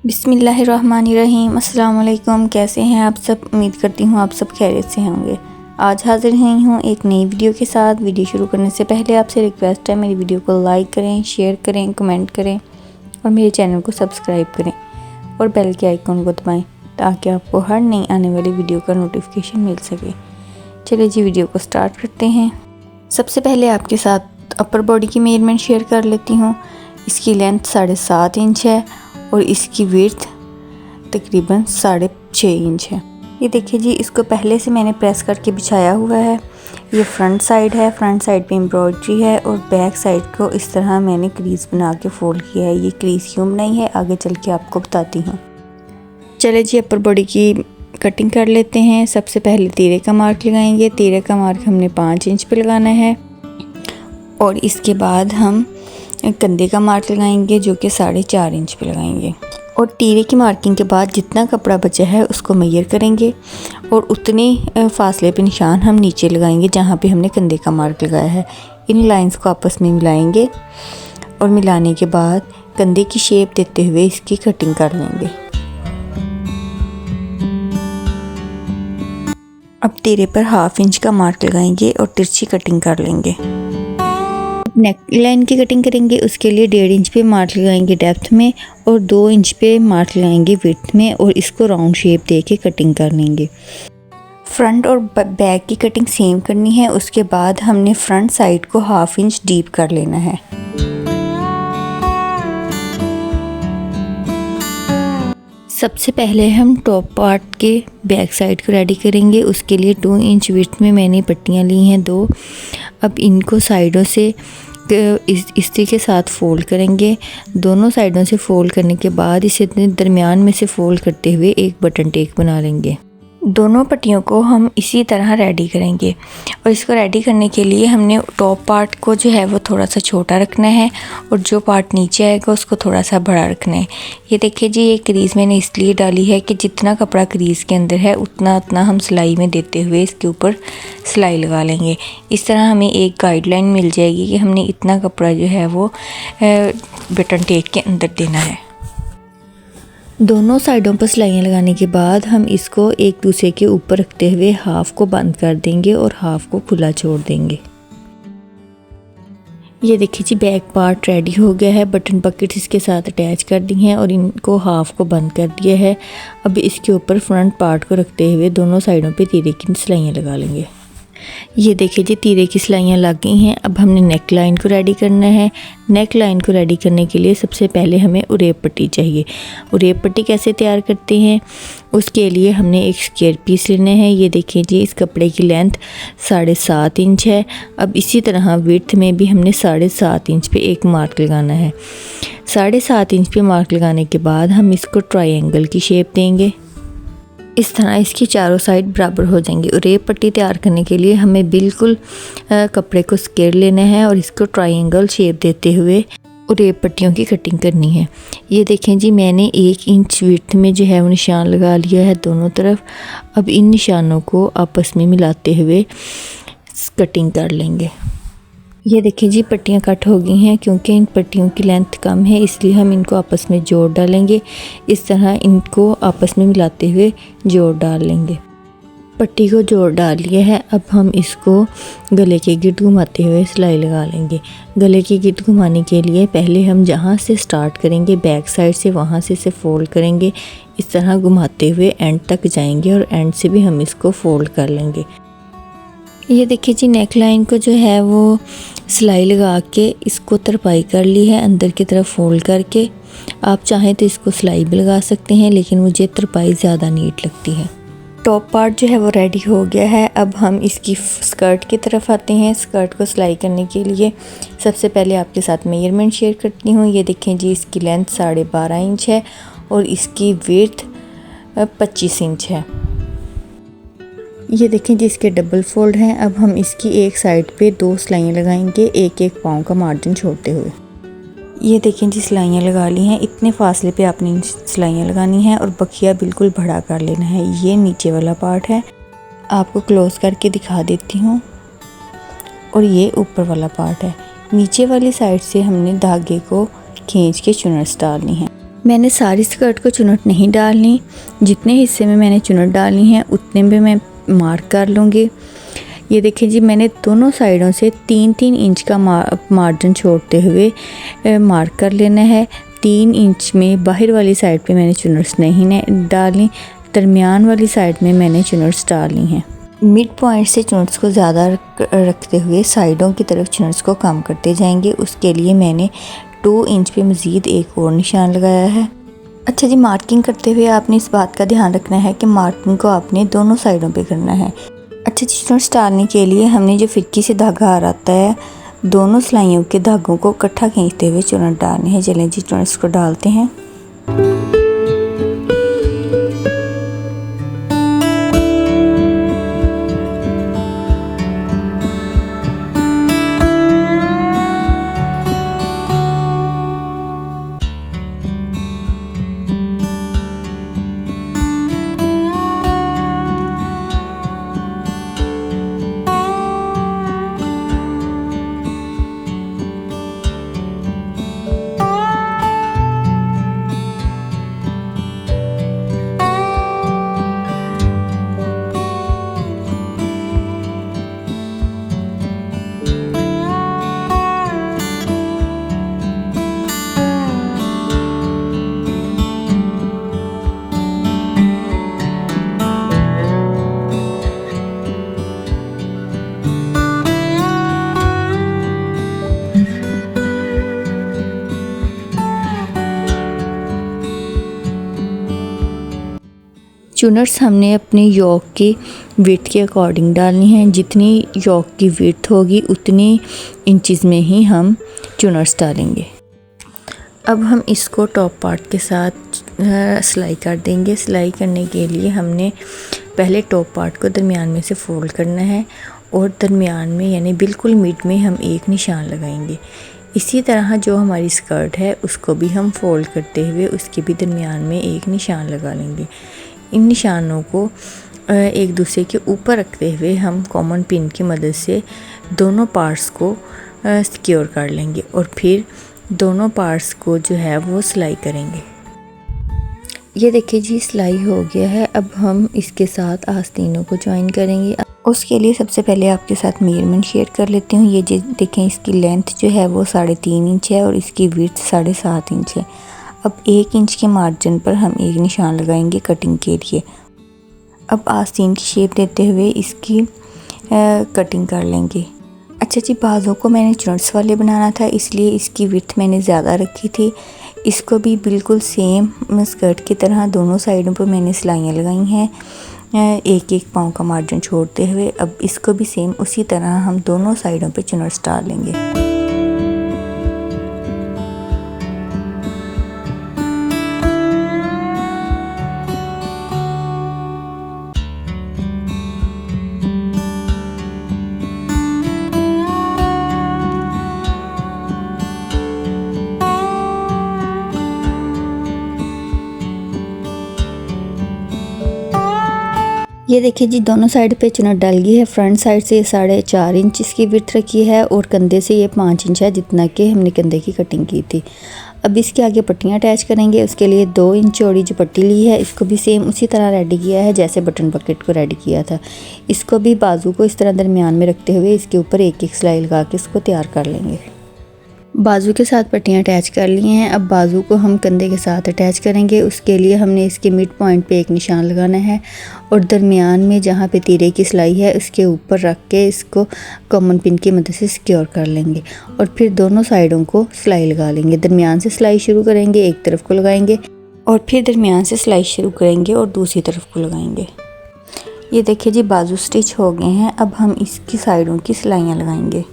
बिस्मिल्लाहिर्रहमानिर्रहीम। अस्सलाम वालेकुम। कैसे हैं आप सब? उम्मीद करती हूँ आप सब खैरियत से होंगे। आज हाज़िर हुई हूँ एक नई वीडियो के साथ। वीडियो शुरू करने से पहले आपसे रिक्वेस्ट है, मेरी वीडियो को लाइक करें, शेयर करें, कमेंट करें और मेरे चैनल को सब्सक्राइब करें और बेल के आइकन को दबाएँ ताकि आपको हर नई आने वाली वीडियो का नोटिफिकेशन मिल सके। चलिए जी, वीडियो को स्टार्ट करते हैं। सबसे पहले आपके साथ अपर बॉडी की मेजरमेंट शेयर कर लेती हूँ। इसकी लेंथ 7.5 इंच है और इसकी विड्थ तकरीबन 6.5 इंच है। ये देखिए जी, इसको पहले से मैंने प्रेस करके बिछाया हुआ है। ये फ्रंट साइड है, फ्रंट साइड पे एम्ब्रॉयडरी है और बैक साइड को इस तरह मैंने क्रीज बना के फोल्ड किया है। ये क्रीज क्यों बनाई है आगे चल के आपको बताती हूँ। चले जी, अपर बॉडी की कटिंग कर लेते हैं। सबसे पहले तीरे का मार्क लगाएंगे। तीरे का मार्क हमने 5 इंच पे लगाना है और इसके बाद हम कंधे का मार्क लगाएंगे जो कि 4.5 इंच पे लगाएंगे और तीरे की मार्किंग के बाद जितना कपड़ा बचा है उसको मेजर करेंगे और उतने फासले पे निशान हम नीचे लगाएंगे जहाँ पे हमने कंधे का मार्क लगाया है। इन लाइंस को आपस में मिलाएंगे और मिलाने के बाद कंधे की शेप देते हुए इसकी कटिंग कर लेंगे। अब तीरे पर 1/2 इंच का मार्क लगाएंगे और तिरछी कटिंग कर लेंगे। नेक लाइन की कटिंग करेंगे, उसके लिए 1.5 इंच पे मार्क लगाएंगे डेप्थ में और 2 इंच पे मार्क लगाएंगे विड्थ में और इसको राउंड शेप दे के कटिंग कर लेंगे। फ्रंट और बैक की कटिंग सेम करनी है। उसके बाद हमने फ्रंट साइड को 1/2 इंच डीप कर लेना है। सबसे पहले हम टॉप पार्ट के बैक साइड को रेडी करेंगे। उसके लिए 2 इंच विड्थ में मैंने पट्टियाँ ली हैं 2। अब इनको साइडों से इस्त्री के साथ फोल्ड करेंगे। दोनों साइडों से फोल्ड करने के बाद इसे दरमियान में से फोल्ड करते हुए एक बटन टेक बना लेंगे। दोनों पट्टियों को हम इसी तरह रेडी करेंगे और इसको रेडी करने के लिए हमने टॉप पार्ट को जो है वो थोड़ा सा छोटा रखना है और जो पार्ट नीचे आएगा उसको थोड़ा सा बड़ा रखना है। ये देखिए जी, ये क्रीज़ मैंने इसलिए डाली है कि जितना कपड़ा क्रीज़ के अंदर है उतना उतना हम सिलाई में देते हुए इसके ऊपर सिलाई लगा लेंगे। इस तरह हमें एक गाइडलाइन मिल जाएगी कि हमने इतना कपड़ा जो है वो बटन टेक के अंदर देना है। दोनों साइडों पर सिलाइयाँ लगाने के बाद हम इसको एक दूसरे के ऊपर रखते हुए हाफ को बंद कर देंगे और हाफ को खुला छोड़ देंगे। ये देखिए जी, बैक पार्ट रेडी हो गया है। बटन पॉकेट्स इसके साथ अटैच कर दी हैं और इनको हाफ को बंद कर दिया है। अब इसके ऊपर फ्रंट पार्ट को रखते हुए दोनों साइडों पे तीरे की सिलाइयाँ लगा लेंगे। ये देखिए जी, तीरे की सिलाइयाँ लग गई हैं। अब हमने नेक लाइन को रेडी करना है। नेक लाइन को रेडी करने के लिए सबसे पहले हमें उरेप पट्टी चाहिए। उरेप पट्टी कैसे तैयार करते हैं, उसके लिए हमने एक स्क्वायर पीस लेना है। ये देखिए जी, इस कपड़े की लेंथ 7.5 इंच है। अब इसी तरह विड्थ में भी हमने 7.5 इंच पे एक मार्क लगाना है। 7.5 इंच पे मार्क लगाने के बाद हम इसको ट्रायंगल की शेप देंगे। इस तरह इसकी चारों साइड बराबर हो जाएंगी। उरेप पट्टी तैयार करने के लिए हमें बिल्कुल कपड़े को स्केयर लेना है और इसको ट्रायंगल शेप देते हुए उरेप पट्टियों की कटिंग करनी है। ये देखें जी, मैंने 1 इंच विड्थ में जो है वो निशान लगा लिया है दोनों तरफ। अब इन निशानों को आपस में मिलाते हुए कटिंग कर लेंगे। ये देखिए जी, पट्टियाँ कट हो गई हैं। क्योंकि इन पट्टियों की लेंथ कम है इसलिए हम इनको आपस में जोड़ डालेंगे। इस तरह इनको आपस में मिलाते हुए जोड़ डाल लेंगे। पट्टी को जोड़ डाल लिया है। अब हम इसको गले के गिर्द घुमाते हुए सिलाई लगा लेंगे। गले की गिर्द घुमाने के लिए पहले हम जहाँ से स्टार्ट करेंगे बैक साइड से, वहाँ से इसे फोल्ड करेंगे। इस तरह घुमाते हुए एंड तक जाएंगे और एंड से भी हम इसको फोल्ड कर लेंगे। ये देखिए जी, नेक लाइन को जो है वो सिलाई लगा के इसको तरपाई कर ली है अंदर की तरफ फोल्ड करके। आप चाहें तो इसको सिलाई भी लगा सकते हैं, लेकिन मुझे तरपाई ज़्यादा नीट लगती है। टॉप पार्ट जो है वो रेडी हो गया है। अब हम इसकी स्कर्ट की तरफ आते हैं। स्कर्ट को सिलाई करने के लिए सबसे पहले आपके साथ मेजरमेंट शेयर करती हूँ। ये देखें जी, इसकी लेंथ 12.5 इंच है और इसकी विड्थ 25 इंच है। ये देखें जी, इसके डबल फोल्ड हैं। अब हम इसकी एक साइड पे 2 सिलाइयाँ लगाएंगे, एक पाँव का मार्जिन छोड़ते हुए। ये देखें जी, सिलाइयाँ लगा ली हैं। इतने फासले पे आपने सिलाइयाँ लगानी है और बखिया बिल्कुल बड़ा कर लेना है। ये नीचे वाला पार्ट है, आपको क्लोज करके दिखा देती हूँ। और ये ऊपर वाला पार्ट है। नीचे वाली साइड से हमने धागे को खींच के चुनर्स डालनी है। मैंने सारी स्कर्ट को चुनट नहीं डालनी, जितने हिस्से में मैंने चुनट डालनी है उतने में मैं मार्क कर लूँगी। ये देखिए जी, मैंने दोनों साइडों से 3-3 इंच का मार्जिन छोड़ते हुए मार्क कर लेना है। 3 इंच में बाहर वाली साइड पे मैंने चुनट्स नहीं डालनी, दरमियान वाली साइड में मैंने चुनट्स डालनी हैं। मिड पॉइंट से चुनट्स को ज़्यादा रखते हुए साइडों की तरफ चुनट्स को कम करते जाएंगे। उसके लिए मैंने 2 इंच पे मज़ीद एक और निशान लगाया है। अच्छा जी, मार्किंग करते हुए आपने इस बात का ध्यान रखना है कि मार्किंग को आपने दोनों साइडों पे करना है। अच्छा जी, चुनट्स डालने के लिए हमने जो फिरकी से धागा आ आता है, दोनों सिलाइयों के धागों को इकट्ठा खींचते हुए चुनट डालनी है। चलें जी, चुनट्स को डालते हैं। चुनट्स हमने अपनी योक की विड्थ के अकॉर्डिंग डालनी है। जितनी योक की विड्थ होगी उतनी इंचज़ में ही हम चुनट्स डालेंगे। अब हम इसको टॉप पार्ट के साथ सिलाई कर देंगे। सिलाई करने के लिए हमने पहले टॉप पार्ट को दरमियान में से फोल्ड करना है और दरमियान में यानी बिल्कुल मिड में हम एक निशान लगाएंगे। इसी तरह जो हमारी स्कर्ट है उसको भी हम फोल्ड करते हुए उसके भी दरमियान में एक निशान लगा लेंगे। इन निशानों को एक दूसरे के ऊपर रखते हुए हम कॉमन पिन की मदद से दोनों पार्ट्स को सिक्योर कर लेंगे और फिर दोनों पार्ट्स को जो है वो सिलाई करेंगे। ये देखिए जी, सिलाई हो गया है। अब हम इसके साथ आस्तीनों को ज्वाइन करेंगे। उसके लिए सबसे पहले आपके साथ मेजरमेंट शेयर कर लेती हूँ। ये देखें, इसकी लेंथ जो है वो 3.5 इंच है और इसकी विड्थ 7.5 इंच है। अब 1 इंच के मार्जिन पर हम एक निशान लगाएंगे कटिंग के लिए। अब आस्तीन की शेप देते हुए इसकी कटिंग कर लेंगे। अच्छा जी, बाजू को मैंने चुनट्स वाले बनाना था, इसलिए इसकी विड्थ मैंने ज़्यादा रखी थी। इसको भी बिल्कुल सेम स्कर्ट की तरह दोनों साइडों पर मैंने सिलाइयाँ लगाई हैं, 1-1 पाँव का मार्जिन छोड़ते हुए। अब इसको भी सेम उसी तरह हम दोनों साइडों पे चुनट्स डाल लेंगे। ये देखिए जी, दोनों साइड पे चुनट डल गई है। फ्रंट साइड से 4.5 इंच इसकी विड्थ रखी है और कंधे से ये 5 इंच है, जितना कि हमने कंधे की कटिंग की थी। अब इसके आगे पट्टियाँ अटैच करेंगे। उसके लिए 2 इंच चौड़ी जो पट्टी ली है, इसको भी सेम उसी तरह रेडी किया है जैसे बटन बकेट को रेडी किया था। इसको भी बाजू को इस तरह दरमियान में रखते हुए इसके ऊपर 1-1 सिलाई लगा के इसको तैयार कर लेंगे। बाजू के साथ पट्टियाँ अटैच कर ली हैं। अब बाजू को हम कंधे के साथ अटैच करेंगे। उसके लिए हमने इसके मिड पॉइंट पे एक निशान लगाना है और दरमियान में जहाँ पे तीरे की सिलाई है उसके ऊपर रख के इसको कॉमन पिन की मदद से सिक्योर कर लेंगे और फिर दोनों साइडों को सिलाई लगा लेंगे। दरमियान से सिलाई शुरू करेंगे, एक तरफ को लगाएंगे और फिर दरमियान से सिलाई शुरू करेंगे और दूसरी तरफ को लगाएंगे। ये देखिए जी, बाजू स्टिच हो गए हैं। अब हम इसकी साइडों की सिलाइयाँ लगाएंगे।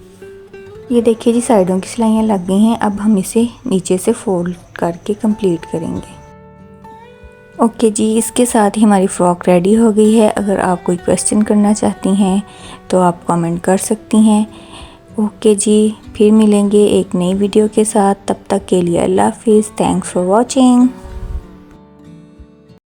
ये देखिए जी, साइडों की सिलाइयाँ लग गई हैं। अब हम इसे नीचे से फोल्ड करके कंप्लीट करेंगे। ओके जी, इसके साथ ही हमारी फ़्रॉक रेडी हो गई है। अगर आप कोई क्वेश्चन करना चाहती हैं तो आप कमेंट कर सकती हैं। ओके जी, फिर मिलेंगे एक नई वीडियो के साथ। तब तक के लिए अल्लाह हाफिज़। Thanks for watching.